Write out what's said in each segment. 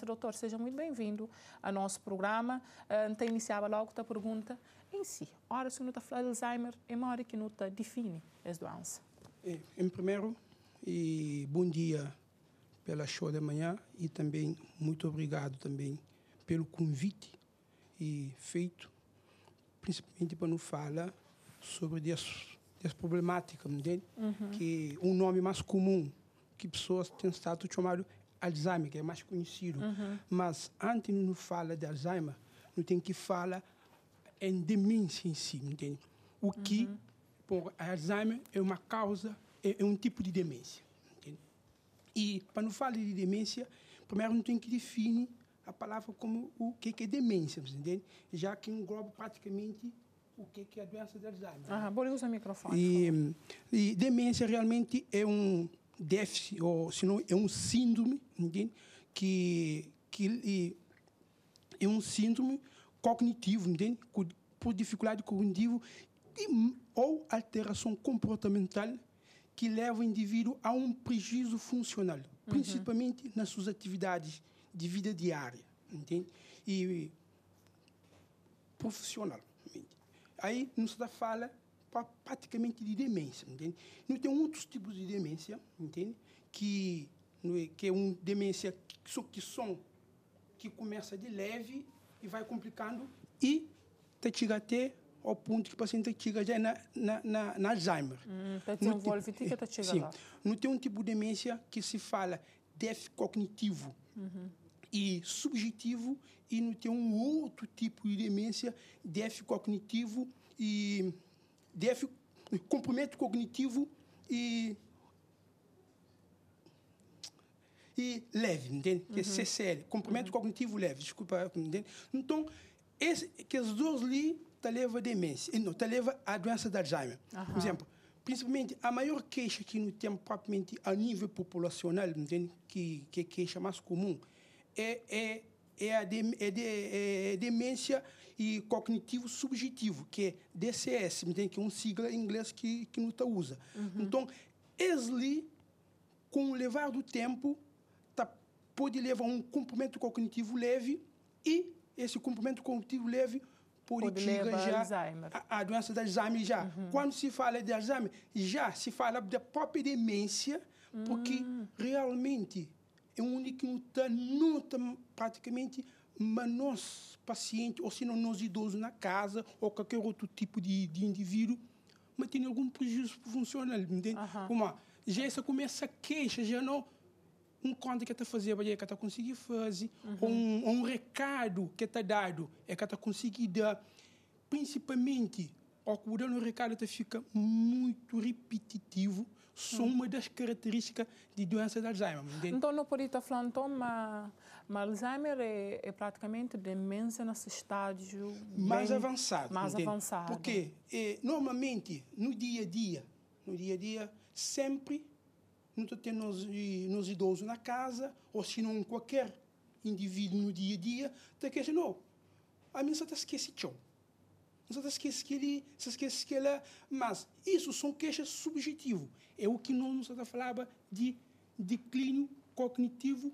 Doutor, seja muito bem-vindo ao nosso programa. Então, iniciava logo a pergunta em si. Ora, se não está falando de Alzheimer, é uma hora que não está define as doenças. Em primeiro, bom dia pela show da manhã e também muito obrigado também pelo convite feito, principalmente para nos falar sobre as problemáticas, entende? Que um nome mais comum que pessoas têm estado chamado Alzheimer, que é mais conhecido. Mas antes de nos falar de Alzheimer, não tem que falar em demência em si, entende? O que, por Alzheimer é uma causa, é um tipo de demência, entende? E para não falar de demência, primeiro não tem que definir a palavra como o que é demência, entende? Já que engloba praticamente o que é a doença de Alzheimer. Pode usar o microfone. E demência realmente é um déficit, ou se não, é um síndrome, entende? Que é um síndrome cognitivo, entende? Por dificuldade cognitiva ou alteração comportamental que leva o indivíduo a um prejuízo funcional, principalmente nas suas atividades de vida diária, entende? E profissionalmente. Aí não se fala praticamente de demência, entende? Não tem outros tipos de demência, entende? Que é uma demência que começa de leve e vai complicando e chega até ao ponto que o paciente chega já na Alzheimer. Desenvolve que chega lá. Não tem um tipo de demência que se fala déficit cognitivo e subjetivo, e não tem um outro tipo de demência, déficit cognitivo e déficit, comprimento cognitivo e leve, entende? Que é CCL, comprimento cognitivo leve, desculpa, entende? Então, que as duas ali te levam a demência, não, te levam a doença de Alzheimer. Por exemplo, principalmente, a maior queixa que nós temos propriamente a nível populacional, entende? Que é a queixa mais comum, é a demência e cognitivo subjetivo, que é DCS, entende? Que é uma sigla em inglês que não está usa. Então, ali, com o levar do tempo, pode levar a um comprimento cognitivo leve, e esse comprimento cognitivo leve pode chegar já a doença de Alzheimer já. Quando se fala de Alzheimer, já se fala da própria demência, porque realmente é um único que nota praticamente, mas nós pacientes, ou se não nós idosos na casa, ou qualquer outro tipo de indivíduo, mas tem algum prejuízo funcional, entende? Como já essa começa a queixa, já não um conta que está fazendo, é que está conseguindo fazer, ou um recado que está dado, é que está conseguindo dar, principalmente, ao cuidar do recado, fica muito repetitivo, são uma das características de doença de Alzheimer. Entende? Então, não pode estar falando, mas Alzheimer é praticamente demência nesse estágio mais avançado. Mais avançado. Porque, normalmente, no dia a dia, sempre, não tem nos idosos na casa, ou se não qualquer indivíduo no dia a dia, está queixando, não, a minha só está esquecendo. Só está esquecendo, mas isso são queixas subjetivas. É o que nós falava de declínio cognitivo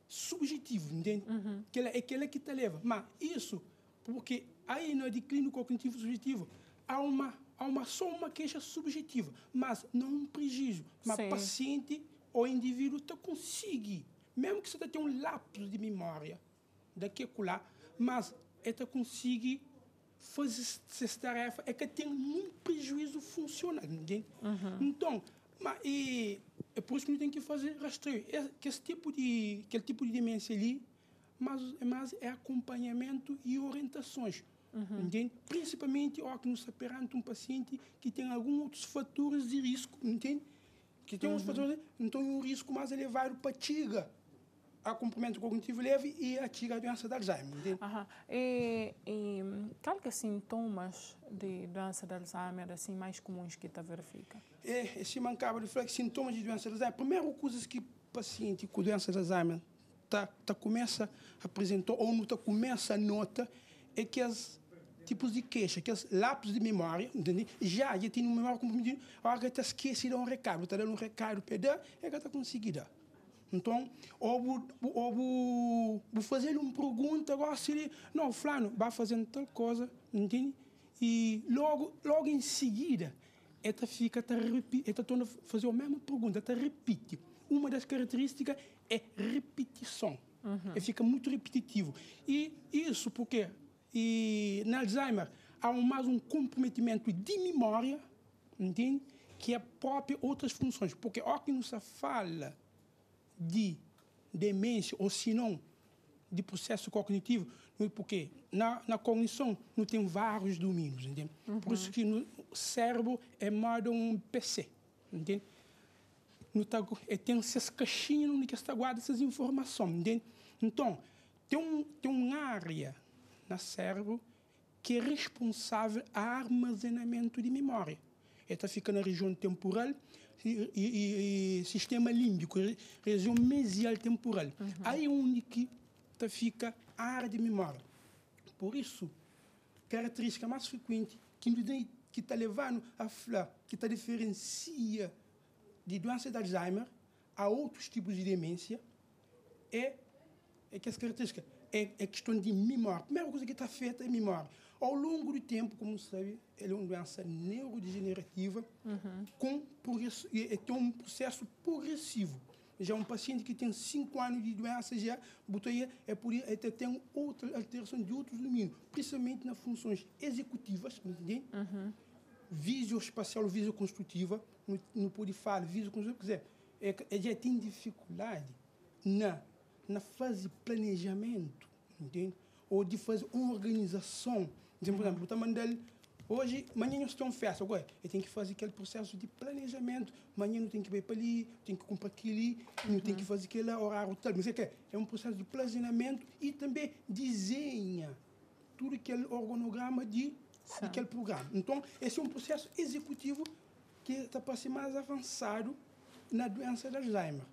subjetivo, entende? É aquela que te leva. Mas isso, porque aí no declínio cognitivo subjetivo, há só uma queixa subjetiva, mas não um prejuízo. Mas o paciente ou indivíduo consegue, mesmo que você tenha um lapso de memória daqui a lá, mas ele consegue fazer essa tarefa, é que tem um prejuízo funcional, entende? Então, é por isso que a gente tem que fazer rastreio. Aquele tipo de demência ali, mas é acompanhamento e orientações. Entende? Principalmente que nos perante um paciente que tem alguns outros fatores de risco, entende? Que tem uns fatores, então um risco mais elevado para chegar a comprimento cognitivo leve e a chegar a doença de Alzheimer, entende? E quais sintomas de doença de Alzheimer assim mais comuns que verifica? Se mancava de falar que sintomas de doença de Alzheimer, a primeira coisa que o paciente com doença de Alzheimer começa a apresentar ou não começa a notar é que as tipos de queixa, que os lápis de memória, entende? Já tem uma memória comprometida, a hora que está esquecido um recado, está dando um recado para dar, é que está conseguindo dar. Então, houve vou fazer uma pergunta, agora seria, não, fulano, vai fazendo tal coisa, entende? E logo em seguida, ela fica a fazer a mesma pergunta, ela repite. Uma das características é repetição. Fica muito repetitivo. E isso porque no Alzheimer há mais um comprometimento de memória, entende? Que é próprio outras funções. Porque ao que não se fala de demência, ou se não, de processo cognitivo, porque na cognição não tem vários domínios, entende? Por isso que no cérebro é mais de um PC, entende? Tem essas caixinhas onde está guardada essas informações, entende? Então, tem uma área no cérebro que é responsável a armazenamento de memória. Ela fica na região temporal e sistema límbico, região mesial temporal. Aí é onde que fica a área de memória. Por isso, característica mais frequente que está levando a falar, que está diferencia de doença de Alzheimer a outros tipos de demência, é que as características é questão de memória. A primeira coisa que está feita é memória. Ao longo do tempo, como você sabe, ela é uma doença neurodegenerativa tem um processo progressivo. Já um paciente que tem 5 anos de doença, já tem outra alteração de outros domínios, principalmente nas funções executivas, visioespacial, visioconstrutiva, não pode falar, visioconstrutiva, quer dizer, já tem dificuldade na fase de planejamento, entende? Ou de fazer uma organização. Por exemplo, o tamanho dele, hoje, amanhã nós temos festa, agora, eu tenho que fazer aquele processo de planejamento, amanhã não tenho que ir para ali, tenho que comprar aquilo ali, não tenho que fazer aquele horário tal, mas é um processo de planejamento e também desenha tudo aquele organograma daquele programa. Então, esse é um processo executivo que está para ser mais avançado na doença de Alzheimer.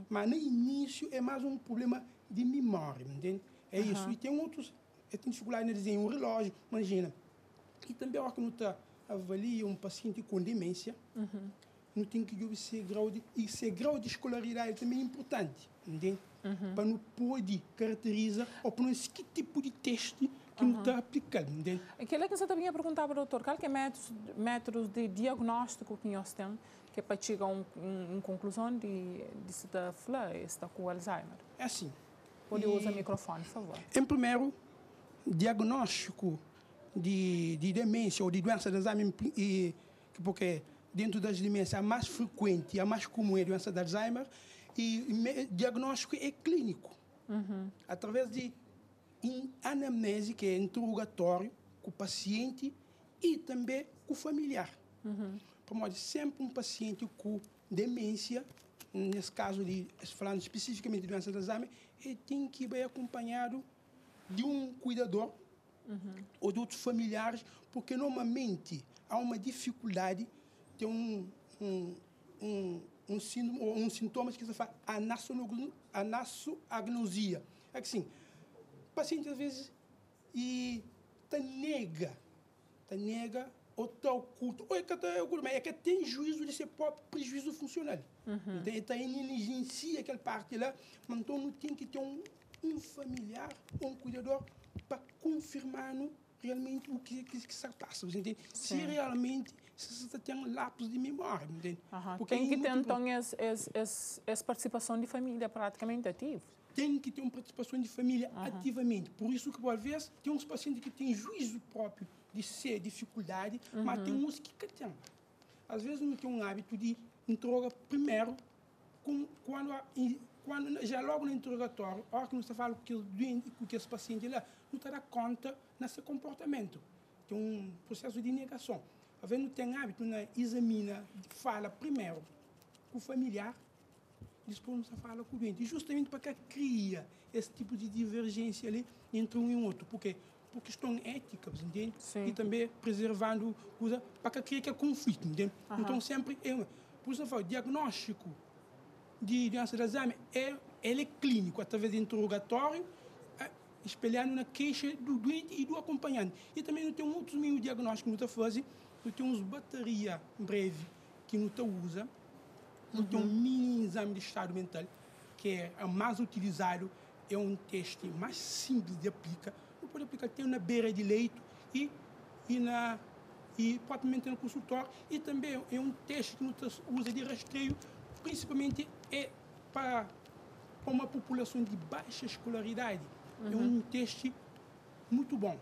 Mas no início é mais um problema de memória, entende? É isso. E tem outros, tem dificuldade em desenhar um relógio, imagina. E também, a hora que não avalia um paciente com demência, não tem que ver esse grau de escolaridade também é importante, entende? Para não poder caracterizar ou para não que tipo de teste que não está aplicando, entende? Aquilo que você também ia perguntar para o doutor, qual que é métodos de diagnóstico que nós temos, que é para chegar a uma conclusão de estar com Alzheimer? É assim. Pode usar o microfone, por favor. Em primeiro, diagnóstico de demência ou de doença de Alzheimer, porque dentro das demências a mais frequente, a mais comum é a doença de Alzheimer, e diagnóstico é clínico, através de anamnese, que é interrogatório com o paciente e também com o familiar. Por sempre um paciente com demência, nesse caso, falando especificamente de doença de Alzheimer, ele tem que ir acompanhado de um cuidador ou de outros familiares, porque normalmente há uma dificuldade, tem um sintoma que se fala anassognosia. É que assim, o paciente às vezes nega ou está oculto, ou é que tem juízo de seu próprio prejuízo funcional. Então, ele está negligencia aquela parte lá, mas então não tem que ter um familiar ou um cuidador para confirmar realmente o que se passa. Entende? Se realmente você tem um lápis de memória. Entende? Porque tem que ter, então, essa participação de família praticamente ativa. Tem que ter uma participação de família ativamente. Por isso que, às vezes, tem uns pacientes que têm juízo próprio de ser dificuldade, mas tem uns que tem. Às vezes não tem um hábito de interrogar primeiro, quando já logo no interrogatório, a hora que você fala com esse paciente lá, não te dá conta nesse comportamento. Tem um processo de negação. Às vezes não tem hábito, não examina, fala primeiro com o familiar, depois você fala com o doente. Justamente para que cria esse tipo de divergência ali entre um e outro. Porque por questão ética, entende? Sim. E também preservando coisa para que crie aquele conflito, entende? Então sempre por isso eu falo, diagnóstico de doença de Alzheimer ele é clínico, através de interrogatório, espelhando na queixa do doente e do acompanhante. E também não tem outros meios diagnósticos que não está fazendo, não tem uns bateria breve que não está usa, não tem um mini exame de estado mental, que é mais utilizado é um teste mais simples de aplicar. Não pode aplicar até na beira de leito e propriamente no consultório. E também é um teste que nós usa de rastreio, principalmente para uma população de baixa escolaridade. É um teste muito bom.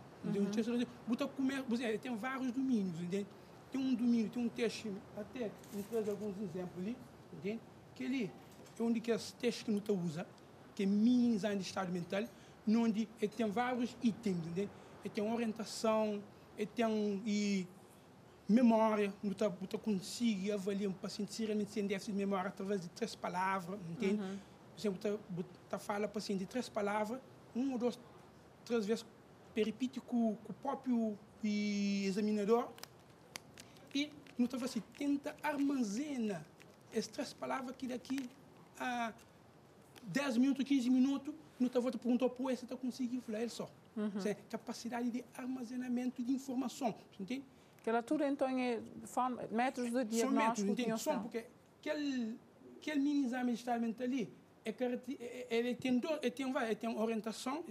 Tem vários domínios. Entende? Tem um domínio, tem um teste, até me traz alguns exemplos ali, entende? Que ali é um daqueles testes que nós usa, que é mini exame de estado mental, onde tem vários itens, entende? Tem orientação, tem memória, você consegue avaliar um paciente se realmente tem déficit de memória através de 3 palavras, entende? Por exemplo, você fala ao paciente de 3 palavras, 1 ou 2, 3 vezes, repite com o próprio examinador, e não assim, tenta armazenar essas 3 palavras que daqui a 10 minutos, 15 minutos, não está volta perguntou por você está conseguindo falar ele só. É capacidade de armazenamento de informação, entende? Que ela tudo então é métodos de diagnóstico. Só porque aquele mini exame de estado mental ali, ele tem orientação,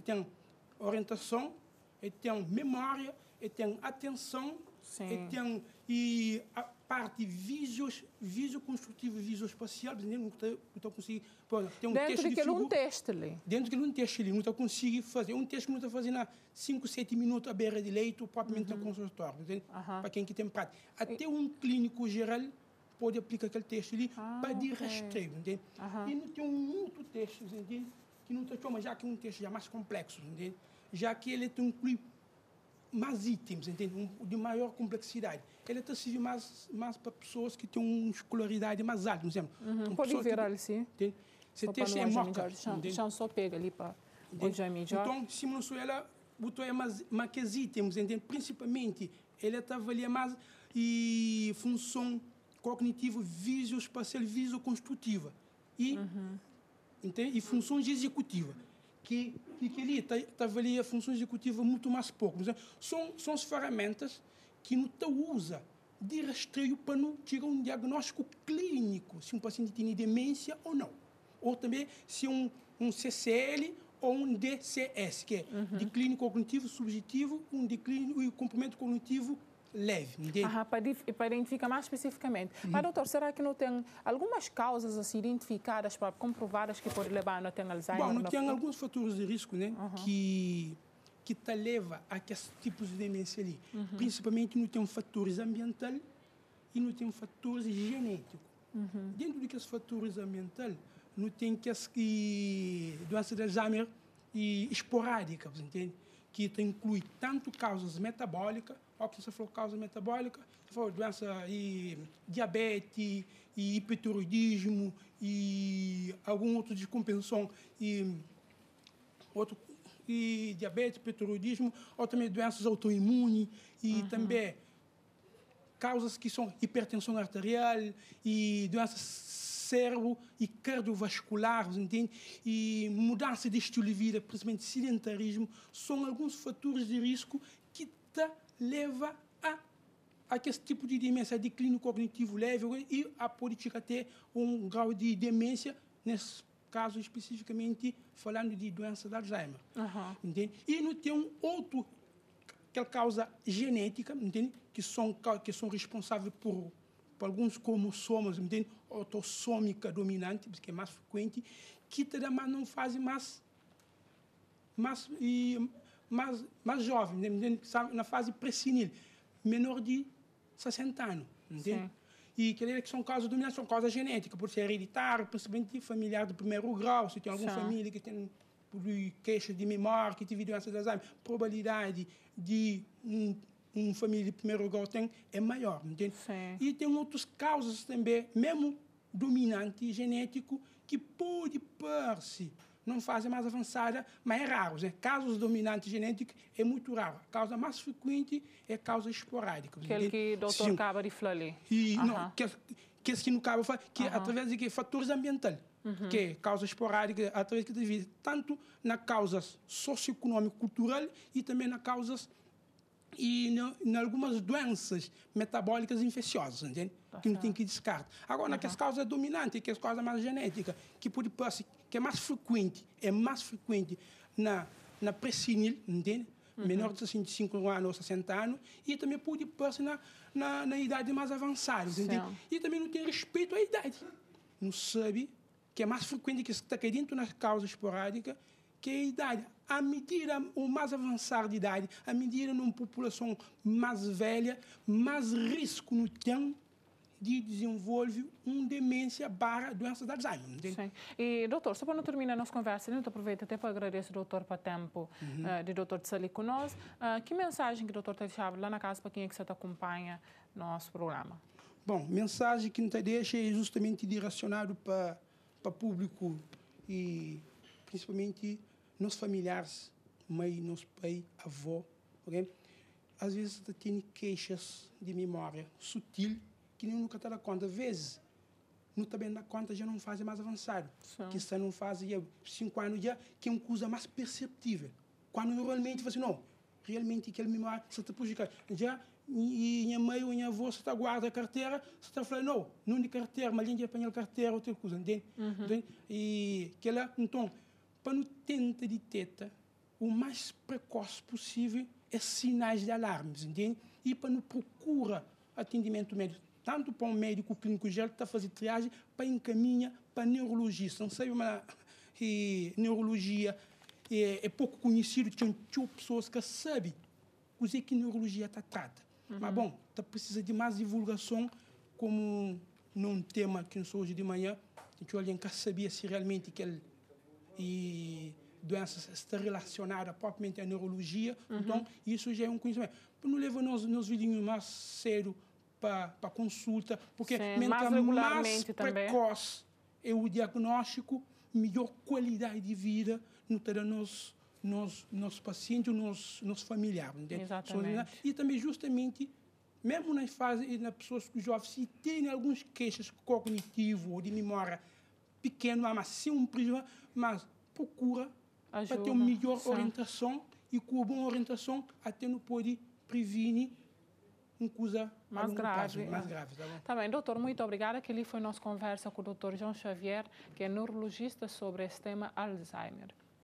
ele tem memória, ele tem atenção, ele tem a parte visoconstrutiva e visoespacial, não está conseguindo. Tem um dentro daquele um teste ali. Dentro daquele um teste ali, não está conseguindo fazer. Um teste que não está fazendo há 5, 7 minutos à beira de leito, propriamente no consultório, para quem que tem prática. Até um clínico geral pode aplicar aquele teste ali para de rastreio, entende? E não tem muito teste, entende? Que não está chamando, já que é um teste já mais complexo, entende? Já que ele inclui mais itens, entende? De maior complexidade. Ele está servindo mais para pessoas que têm uma escolaridade mais alta, por exemplo. Pode ver ali, sim. Esse teste é moca. Já só pega ali para o exame. Então, se não sou ela, botou mais que itens, entende? Principalmente, ele está avaliando mais função cognitiva, visoespacial, visoconstrutiva e funções executivas. Que ali está avaliando funções executivas muito mais pouco. São as ferramentas que não usa de rastreio para não tirar um diagnóstico clínico, se um paciente tem demência ou não. Ou também se um CCL ou um DCS, que é declínio cognitivo subjetivo, um declínio e comprimento cognitivo leve. Para identificar mais especificamente. Mas, doutor, será que não tem algumas causas assim, identificadas, comprovadas, que podem levar a ter Alzheimer? Bom, não tem alguns fatores de risco, né, que te leva a esses tipos de demência ali. Principalmente não tem fatores ambientais e não tem fatores genéticos. Dentro desses fatores ambientais, não tem que doença de Alzheimer esporádica, entende? Que inclui tanto causas metabólicas, ou que você falou causa metabólica, você falou doença diabetes, e hipertiroidismo, e algum outro descompensação, e diabetes, hipertiroidismo, ou também doenças autoimunes, e também causas que são hipertensão arterial, e doenças cérebro e cardiovasculares, entende? E mudança de estilo de vida, principalmente sedentarismo, são alguns fatores de risco que te levam a esse tipo de demência, declínio cognitivo leve, e a pode chegar até um grau de demência, nesse caso especificamente falando de doença de Alzheimer. Entende? E não tem aquela causa genética, entende? Que são responsáveis por alguns cromossomos, entende? Autossômica dominante, que é mais frequente, que também não fazem mais jovem, entende? Na fase pré-senil, menor de 60 anos, entende? E que são causas dominantes, são causas genéticas, por ser hereditário, principalmente familiar do primeiro grau, se tem alguma família que tem queixa de memória, que teve doença de Alzheimer, probabilidade de uma família de primeiro grau é maior, entende? E tem outras causas também, mesmo dominante genético, que pode parecer não fase mais avançada, mas é raro. Casos dominantes genéticos é muito raro. A causa mais frequente é a causa esporádica. Aquele que o doutor acaba de falar ali. Que não acaba de falar, que através de fatores ambientais, que é causa esporádica, através de tanto na causa socioeconômica cultural e também na causas em algumas doenças metabólicas infecciosas, entende? Que não tem que descartar. Agora, naquelas causas dominantes, que é as causas mais genéticas, que pode ser que é mais frequente na pré-senil, entende? Menor de 65 anos ou 60 anos, e também pode passar na idade mais avançada, entende? E também não tem respeito à idade. Não sabe que é mais frequente que está dentro na causa esporádica, que é a idade. À medida o mais avançar de idade, à medida numa população mais velha, mais risco no tem de desenvolver uma demência barra doença de Alzheimer. Sim. E, doutor, só para não terminar a nossa conversa, eu aproveito até para agradecer ao doutor para o tempo de doutor de sair conosco. Que mensagem que o doutor te deixava lá na casa para quem é que você te acompanha no nosso programa? Bom, mensagem que não te deixa é justamente direcionado para público e principalmente nos familiares, mãe, nosso pai, avô, ok? Às vezes tem queixas de memória sutil que nem nunca está dando conta. Às vezes, não está bem dando conta, já não faz mais avançado. Que está não faz 5 anos já, que é uma coisa mais perceptível. Quando normalmente você não, realmente aquela memória você está prejudicando. Já e minha mãe ou minha avó, você está guarda a carteira, você está falando, não de carteira, mas ninguém apanha a carteira, outra coisa, entende? E aquela, então, para não tentar de teta, o mais precoce possível é sinais de alarmes, entende? E para não procura atendimento médico, tanto para um médico clínico geral que está fazendo triagem, para encaminhar para neurologista. Não sei, mas neurologia é pouco conhecido, tem pessoas que sabem o que neurologia está trata. Mas, bom, precisa de mais divulgação, como num tema que nós hoje de manhã, que alguém que sabia se realmente aquela doença está relacionada propriamente à neurologia. Então, isso já é um conhecimento. Não leva nos vidinhos mais sério para consulta, porque mais precoce é o diagnóstico, melhor qualidade de vida no nos pacientes, nos familiares. Exatamente. E também, justamente, mesmo nas fases, nas pessoas jovens, se têm algumas queixas cognitivas ou de memória pequena, mas sem um problema, mas procura para ter uma melhor orientação e com boa orientação até não pode prevenir uma coisa mais grave. Tá bem, doutor, muito obrigada. Aquele foi nossa conversa com o doutor João Xavier, que é neurologista sobre esse tema Alzheimer.